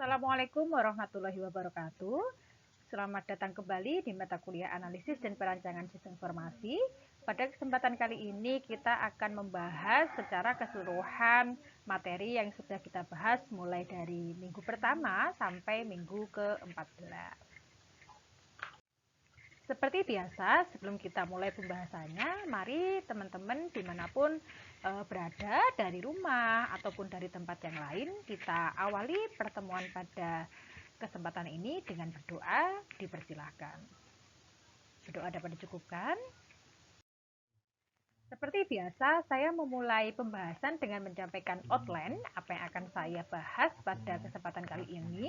Assalamualaikum warahmatullahi wabarakatuh. Selamat datang kembali di mata kuliah analisis dan perancangan sistem informasi. Pada kesempatan kali ini kita akan membahas secara keseluruhan materi yang sudah kita bahas mulai dari minggu pertama sampai minggu ke-14. Seperti biasa, sebelum kita mulai pembahasannya, mari teman-teman dimanapun berada, dari rumah ataupun dari tempat yang lain, kita awali pertemuan pada kesempatan ini dengan berdoa. Dipersilahkan. Berdoa dapat dicukupkan. Seperti biasa, saya memulai pembahasan dengan menyampaikan outline apa yang akan saya bahas pada kesempatan kali ini.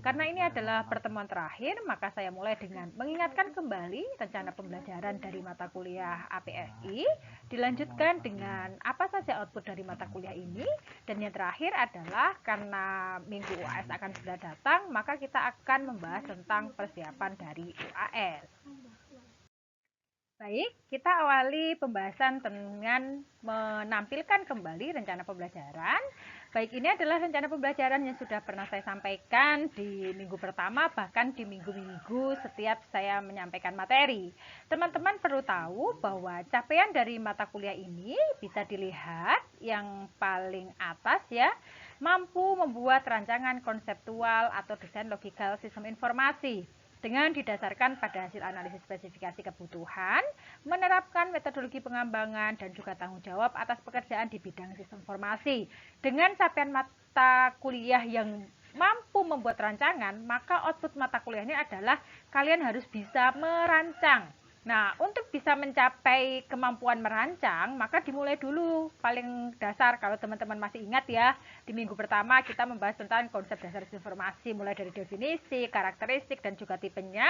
Karena ini adalah pertemuan terakhir, maka saya mulai dengan mengingatkan kembali rencana pembelajaran dari mata kuliah APSI, dilanjutkan dengan apa saja output dari mata kuliah ini, dan yang terakhir adalah karena minggu UAS akan sudah datang, maka kita akan membahas tentang persiapan dari UAS. Baik, kita awali pembahasan dengan menampilkan kembali rencana pembelajaran. Baik, ini adalah rencana pembelajaran yang sudah pernah saya sampaikan di minggu pertama, bahkan di minggu-minggu setiap saya menyampaikan materi. Teman-teman perlu tahu bahwa capaian dari mata kuliah ini bisa dilihat yang paling atas ya, mampu membuat rancangan konseptual atau desain logikal sistem informasi dengan didasarkan pada hasil analisis spesifikasi kebutuhan, menerapkan metodologi pengembangan, dan juga tanggung jawab atas pekerjaan di bidang sistem informasi. Dengan capaian mata kuliah yang mampu membuat rancangan, maka output mata kuliah ini adalah kalian harus bisa merancang. Nah, untuk bisa mencapai kemampuan merancang, maka dimulai dulu paling dasar. Kalau teman-teman masih ingat ya, di minggu pertama kita membahas tentang konsep dasar informasi, mulai dari definisi, karakteristik, dan juga tipenya.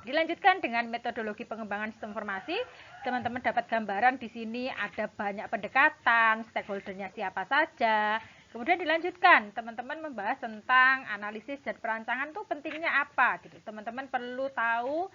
Dilanjutkan dengan metodologi pengembangan sistem informasi. Teman-teman dapat gambaran di sini ada banyak pendekatan, stakeholdernya siapa saja. Kemudian dilanjutkan, teman-teman membahas tentang analisis dan perancangan itu pentingnya apa gitu. Teman-teman perlu tahu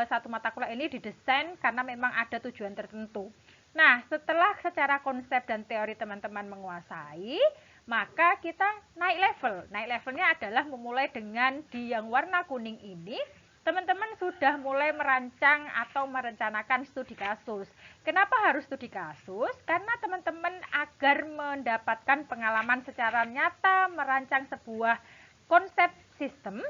satu mata kuliah ini didesain karena memang ada tujuan tertentu. Nah, setelah secara konsep dan teori teman-teman menguasai, maka kita naik level. Naik levelnya adalah memulai dengan di yang warna kuning ini, teman-teman sudah mulai merancang atau merencanakan studi kasus. Kenapa harus studi kasus? Karena teman-teman agar mendapatkan pengalaman secara nyata merancang sebuah konsep sistem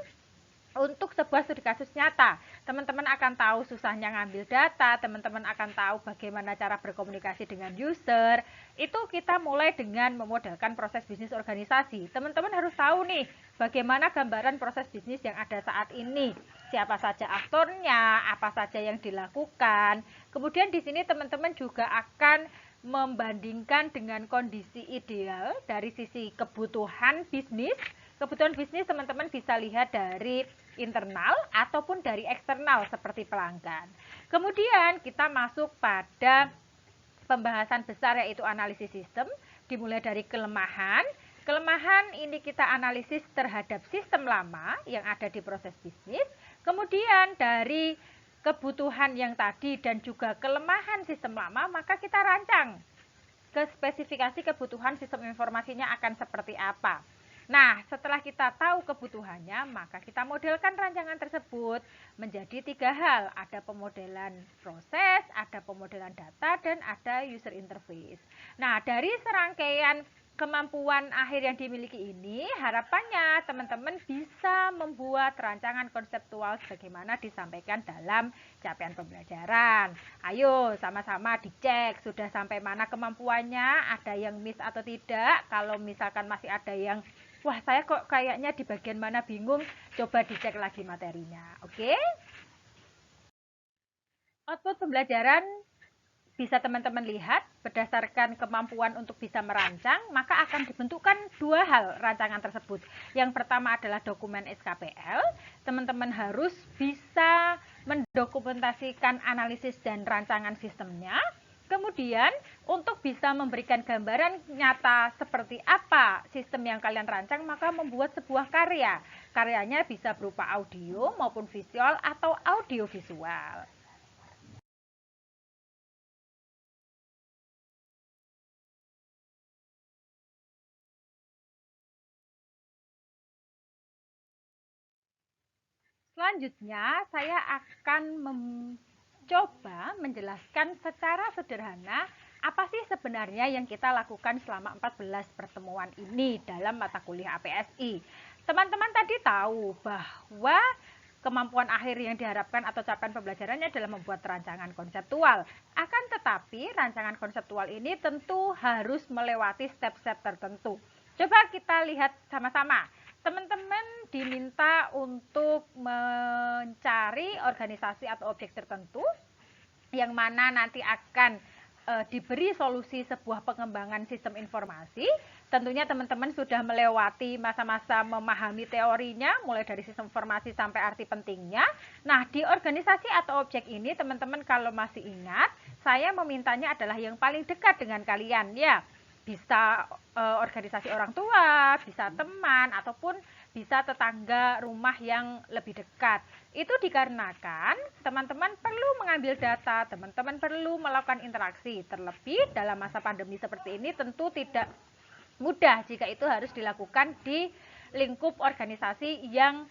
untuk sebuah studi kasus nyata. Teman-teman akan tahu susahnya ngambil data, teman-teman akan tahu bagaimana cara berkomunikasi dengan user. Itu kita mulai dengan memodelkan proses bisnis organisasi. Teman-teman harus tahu nih, bagaimana gambaran proses bisnis yang ada saat ini. Siapa saja aktornya, apa saja yang dilakukan. Kemudian di sini teman-teman juga akan membandingkan dengan kondisi ideal dari sisi kebutuhan bisnis. Kebutuhan bisnis teman-teman bisa lihat dari internal ataupun dari eksternal seperti pelanggan. Kemudian kita masuk pada pembahasan besar yaitu analisis sistem, dimulai dari kelemahan. Kelemahan ini kita analisis terhadap sistem lama yang ada di proses bisnis. Kemudian dari kebutuhan yang tadi dan juga kelemahan sistem lama, maka kita rancang ke spesifikasi kebutuhan sistem informasinya akan seperti apa. Nah, setelah kita tahu kebutuhannya, maka kita modelkan rancangan tersebut menjadi 3 hal. Ada pemodelan proses, ada pemodelan data, dan ada user interface. Nah, dari serangkaian kemampuan akhir yang dimiliki ini, harapannya teman-teman bisa membuat rancangan konseptual sebagaimana disampaikan dalam capaian pembelajaran. Ayo sama-sama dicek sudah sampai mana kemampuannya, ada yang miss atau tidak. Kalau misalkan masih ada yang wah saya kok kayaknya di bagian mana bingung, coba dicek lagi materinya. Oke? Output pembelajaran bisa teman-teman lihat berdasarkan kemampuan untuk bisa merancang, maka akan dibentukkan 2 hal rancangan tersebut. Yang pertama adalah dokumen SKPL. Teman-teman harus bisa mendokumentasikan analisis dan rancangan sistemnya. Kemudian untuk bisa memberikan gambaran nyata seperti apa sistem yang kalian rancang, maka membuat sebuah karya. Karyanya bisa berupa audio maupun visual atau audiovisual. Selanjutnya, saya akan mencoba menjelaskan secara sederhana apa sih sebenarnya yang kita lakukan selama 14 pertemuan ini dalam mata kuliah APSI. Teman-teman tadi tahu bahwa kemampuan akhir yang diharapkan atau capaian pembelajarannya adalah membuat rancangan konseptual. Akan tetapi, rancangan konseptual ini tentu harus melewati step-step tertentu. Coba kita lihat sama-sama. Teman-teman diminta untuk mencari organisasi atau objek tertentu yang mana nanti akan diberi solusi sebuah pengembangan sistem informasi. Tentunya teman-teman sudah melewati masa-masa memahami teorinya, mulai dari sistem informasi sampai arti pentingnya. Nah, di organisasi atau objek ini, teman-teman kalau masih ingat, saya memintanya adalah yang paling dekat dengan kalian, ya. Bisa organisasi orang tua, bisa teman, ataupun bisa tetangga rumah yang lebih dekat. Itu dikarenakan teman-teman perlu mengambil data, teman-teman perlu melakukan interaksi. Terlebih dalam masa pandemi seperti ini tentu tidak mudah jika itu harus dilakukan di lingkup organisasi yang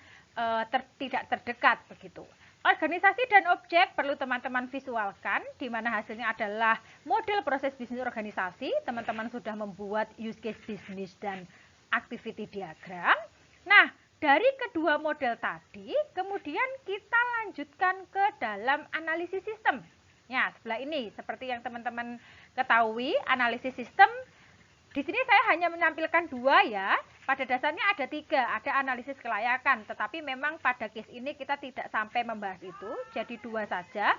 tidak terdekat begitu. Organisasi dan objek perlu teman-teman visualkan, di mana hasilnya adalah model proses bisnis organisasi. Teman-teman sudah membuat use case bisnis dan activity diagram. Nah, dari kedua model tadi, kemudian kita lanjutkan ke dalam analisis sistem. Ya, sebelah ini, seperti yang teman-teman ketahui, analisis sistem. Di sini saya hanya menampilkan dua ya. Pada dasarnya ada tiga, ada analisis kelayakan. Tetapi memang pada case ini kita tidak sampai membahas itu, jadi dua saja.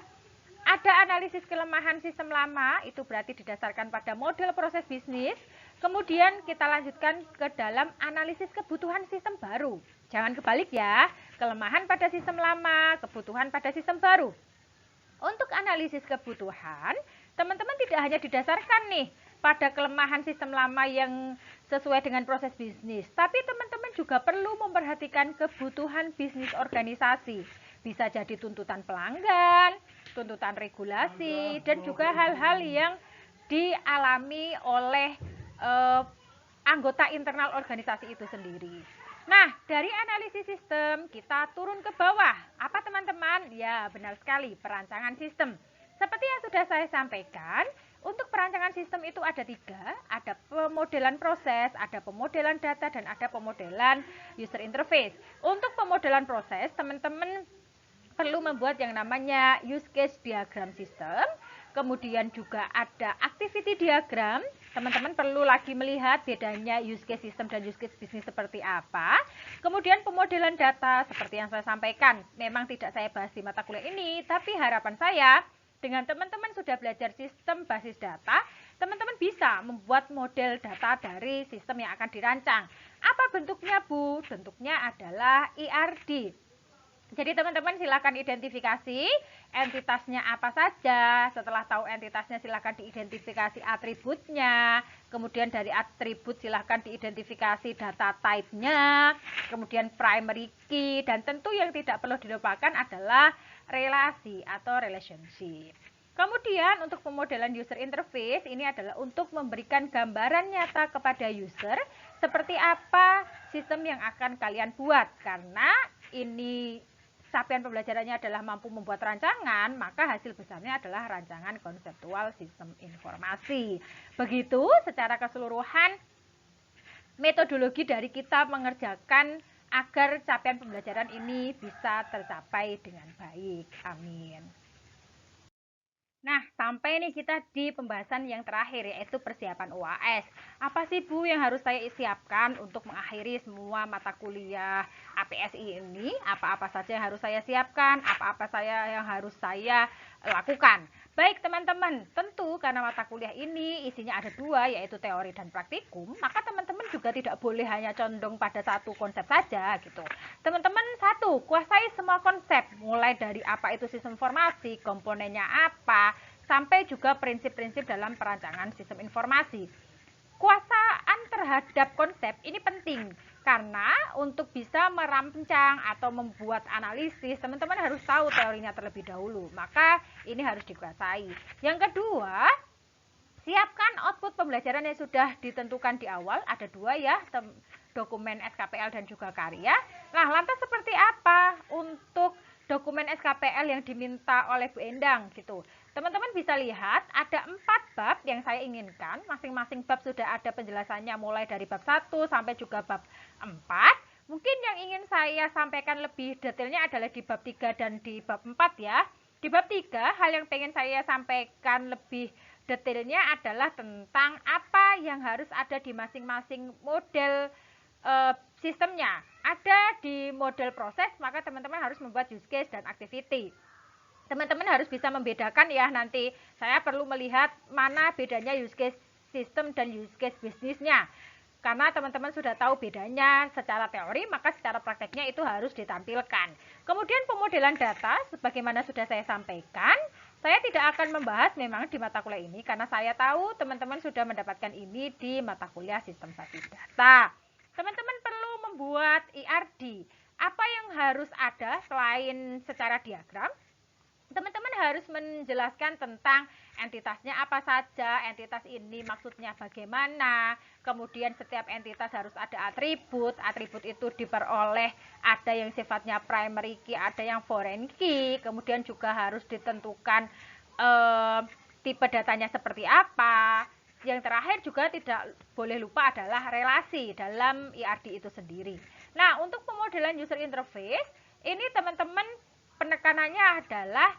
Ada analisis kelemahan sistem lama, itu berarti didasarkan pada model proses bisnis. Kemudian kita lanjutkan ke dalam analisis kebutuhan sistem baru. Jangan kebalik ya, kelemahan pada sistem lama, kebutuhan pada sistem baru. Untuk analisis kebutuhan, teman-teman tidak hanya didasarkan nih pada kelemahan sistem lama yang sesuai dengan proses bisnis, tapi teman-teman juga perlu memperhatikan kebutuhan bisnis organisasi. Bisa jadi tuntutan pelanggan, tuntutan regulasi, dan juga hal-hal yang dialami oleh anggota internal organisasi itu sendiri. Nah, dari analisis sistem kita turun ke bawah. Apa teman-teman? Ya, benar sekali, perancangan sistem. Seperti yang sudah saya sampaikan, untuk perancangan sistem itu ada tiga, ada pemodelan proses, ada pemodelan data, dan ada pemodelan user interface. Untuk pemodelan proses, teman-teman perlu membuat yang namanya use case diagram system, kemudian juga ada activity diagram. Teman-teman perlu lagi melihat bedanya use case system dan use case bisnis seperti apa. Kemudian pemodelan data, seperti yang saya sampaikan, memang tidak saya bahas di mata kuliah ini, tapi harapan saya, dengan teman-teman sudah belajar sistem basis data, teman-teman bisa membuat model data dari sistem yang akan dirancang. Apa bentuknya, Bu? Bentuknya adalah IRD. Jadi teman-teman silakan identifikasi entitasnya apa saja. Setelah tahu entitasnya silakan diidentifikasi atributnya. Kemudian dari atribut silakan diidentifikasi data type-nya. Kemudian primary key. Dan tentu yang tidak perlu dilupakan adalah relasi atau relationship. Kemudian untuk pemodelan user interface ini adalah untuk memberikan gambaran nyata kepada user seperti apa sistem yang akan kalian buat. Karena ini capaian pembelajarannya adalah mampu membuat rancangan, maka hasil besarnya adalah rancangan konseptual sistem informasi. Begitu secara keseluruhan metodologi dari kita mengerjakan agar capaian pembelajaran ini bisa tercapai dengan baik. Amin. Nah, sampai nih kita di pembahasan yang terakhir, yaitu persiapan UAS. Apa sih Bu yang harus saya siapkan untuk mengakhiri semua mata kuliah APSI ini? Apa-apa saja yang harus saya siapkan? Apa-apa yang harus saya lakukan? Baik teman-teman, tentu karena mata kuliah ini isinya ada dua, yaitu teori dan praktikum, maka teman-teman juga tidak boleh hanya condong pada satu konsep saja gitu. Teman-teman, satu, kuasai semua konsep, mulai dari apa itu sistem informasi, komponennya apa, sampai juga prinsip-prinsip dalam perancangan sistem informasi. Kuasaan terhadap konsep ini penting, karena untuk bisa merancang atau membuat analisis, teman-teman harus tahu teorinya terlebih dahulu. Maka ini harus dikuasai. Yang kedua, siapkan output pembelajaran yang sudah ditentukan di awal. Ada dua ya, dokumen SKPL dan juga karya. Nah, lantas seperti apa untuk dokumen SKPL yang diminta oleh Bu Endang gitu. Teman-teman bisa lihat ada 4 bab yang saya inginkan. Masing-masing bab sudah ada penjelasannya mulai dari bab 1 sampai juga bab 4. Mungkin yang ingin saya sampaikan lebih detailnya adalah di bab 3 dan di bab 4 ya. Di bab 3, hal yang pengen saya sampaikan lebih detailnya adalah tentang apa yang harus ada di masing-masing model sistemnya. Ada di model proses, maka teman-teman harus membuat use case dan activity. Teman-teman harus bisa membedakan ya, nanti saya perlu melihat mana bedanya use case system dan use case bisnisnya. Karena teman-teman sudah tahu bedanya secara teori, maka secara prakteknya itu harus ditampilkan. Kemudian pemodelan data, sebagaimana sudah saya sampaikan, saya tidak akan membahas memang di mata kuliah ini, karena saya tahu teman-teman sudah mendapatkan ini di mata kuliah sistem basis data. Teman-teman perlu membuat IRD. Apa yang harus ada selain secara diagram? Teman-teman harus menjelaskan tentang entitasnya apa saja, entitas ini maksudnya bagaimana, kemudian setiap entitas harus ada atribut itu diperoleh, ada yang sifatnya primary key, ada yang foreign key, kemudian juga harus ditentukan tipe datanya seperti apa. Yang terakhir juga tidak boleh lupa adalah relasi dalam IRD itu sendiri. Nah, untuk pemodelan user interface, ini teman-teman penekanannya adalah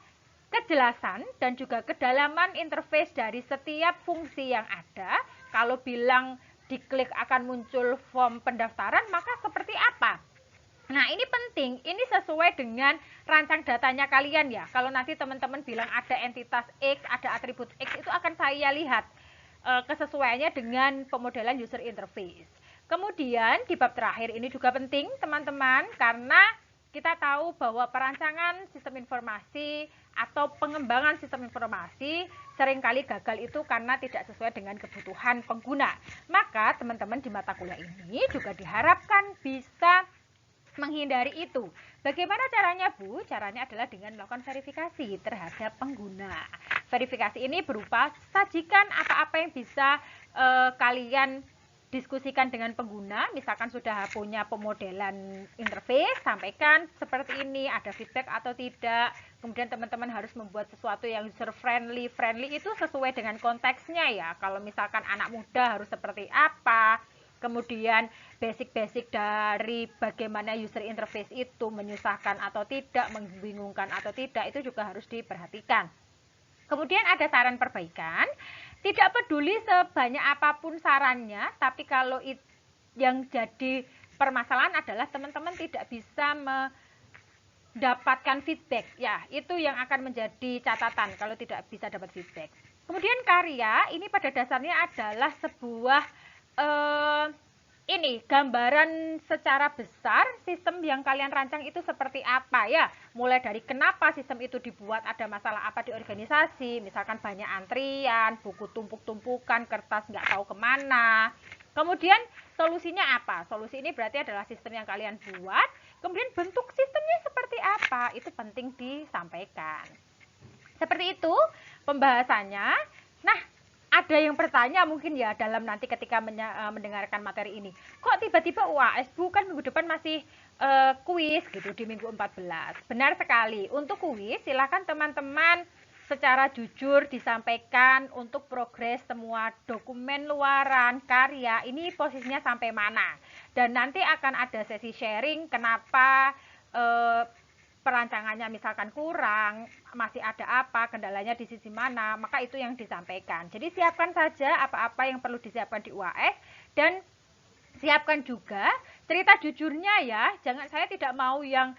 kejelasan dan juga kedalaman interface dari setiap fungsi yang ada. Kalau bilang diklik akan muncul form pendaftaran, maka seperti apa? Nah, ini penting, ini sesuai dengan rancang datanya kalian ya. Kalau nanti teman-teman bilang ada entitas X, ada atribut X, itu akan saya lihat kesesuaiannya dengan pemodelan user interface. Kemudian di bab terakhir ini juga penting teman-teman, karena kita tahu bahwa perancangan sistem informasi atau pengembangan sistem informasi seringkali gagal itu karena tidak sesuai dengan kebutuhan pengguna. Maka teman-teman di mata kuliah ini juga diharapkan bisa menghindari itu. Bagaimana caranya, Bu? Caranya adalah dengan melakukan verifikasi terhadap pengguna. Verifikasi ini berupa sajikan apa-apa yang bisa kalian diskusikan dengan pengguna. Misalkan sudah punya pemodelan interface, sampaikan seperti ini, ada feedback atau tidak. Kemudian teman-teman harus membuat sesuatu yang user friendly. Friendly itu sesuai dengan konteksnya ya. Kalau misalkan anak muda harus seperti apa. Kemudian basic-basic dari bagaimana user interface itu menyusahkan atau tidak, membingungkan atau tidak, itu juga harus diperhatikan. Kemudian ada saran perbaikan, tidak peduli sebanyak apapun sarannya, tapi kalau yang jadi permasalahan adalah teman-teman tidak bisa mendapatkan feedback. Ya, itu yang akan menjadi catatan kalau tidak bisa dapat feedback. Kemudian karya, ini pada dasarnya adalah sebuah ini gambaran secara besar sistem yang kalian rancang itu seperti apa ya, mulai dari kenapa sistem itu dibuat, ada masalah apa di organisasi, misalkan banyak antrian, buku tumpuk-tumpukan, kertas nggak tahu kemana, kemudian solusinya apa. Solusi ini berarti adalah sistem yang kalian buat, kemudian bentuk sistemnya seperti apa, itu penting disampaikan. Seperti itu pembahasannya. Nah, ada yang bertanya mungkin ya dalam nanti ketika mendengarkan materi ini, kok tiba-tiba UAS, Bu, kan minggu depan masih kuis gitu di minggu 14. Benar sekali, untuk kuis silakan teman-teman secara jujur disampaikan untuk progres semua dokumen luaran, karya, ini posisinya sampai mana. Dan nanti akan ada sesi sharing kenapa perancangannya misalkan kurang, masih ada apa, kendalanya di sisi mana, maka itu yang disampaikan. Jadi siapkan saja apa-apa yang perlu disiapkan di UAS, dan siapkan juga cerita jujurnya ya. Jangan, saya tidak mau yang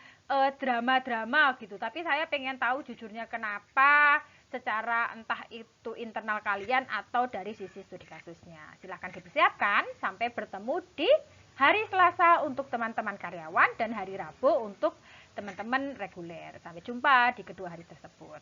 drama-drama gitu, tapi saya pengen tahu jujurnya kenapa, secara entah itu internal kalian atau dari sisi studi kasusnya. Silahkan dipersiapkan. Sampai bertemu di hari Selasa untuk teman-teman karyawan dan hari Rabu untuk teman-teman reguler. Sampai jumpa di kedua hari tersebut.